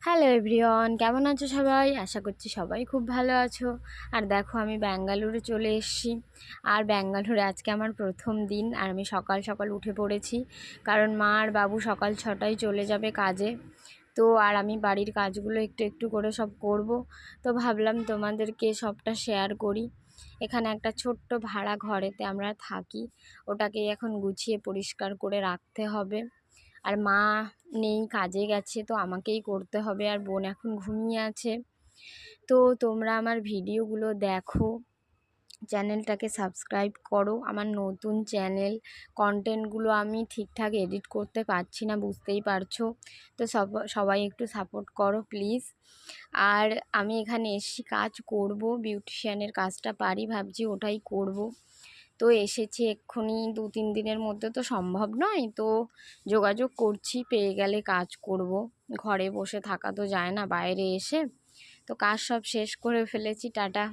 Hello everyone, কেমন আছো সবাই? আশা করছি সবাই খুব ভালো আছো। আর দেখো আমি ব্যাঙ্গালুরু চলে এসেছি। আর ব্যাঙ্গালুরু আজকে আমার প্রথম দিন। আর আমি সকাল সকাল উঠে পড়েছি, কারণ মা আর বাবু সকাল 6টায় চলে যাবে কাজে। তো আর আমি বাড়ির কাজগুলো একটু একটু করে সব করব। তো ভাবলাম তোমাদেরকে সবটা শেয়ার করি। এখানে একটা ছোট্ট ভাড়া ঘরেতে আমরা থাকি, ওটাকে এখন গুছিয়ে পরিষ্কার করে রাখতে হবে। আর মা নেই, কাজে গেছে, তো আমাকেই করতে হবে। আর বোন এখন ঘুমিয়ে আছে। তো তোমরা আমার ভিডিওগুলো দেখো, চ্যানেলটাকে সাবস্ক্রাইব করো। আমার নতুন চ্যানেল, কন্টেন্টগুলো আমি ঠিকঠাক এডিট করতে পারছি না, বুঝতেই পারছো। তো সবাই একটু সাপোর্ট করো প্লিজ। আর আমি এখানে এসেছি, কাজ করব, বিউটিশিয়ানের কাজটা পারি, ভাবছি ওটাই করব। তো এসেছি এক্ষুনি, 2-3 দিনের মধ্যে তো সম্ভব নয়, তো যোগাযোগ করছি, পেয়ে গেলে কাজ করব। ঘরে বসে থাকা তো যায় না, বাইরে এসে। তো কাজ সব শেষ করে ফেলেছি, টাটা।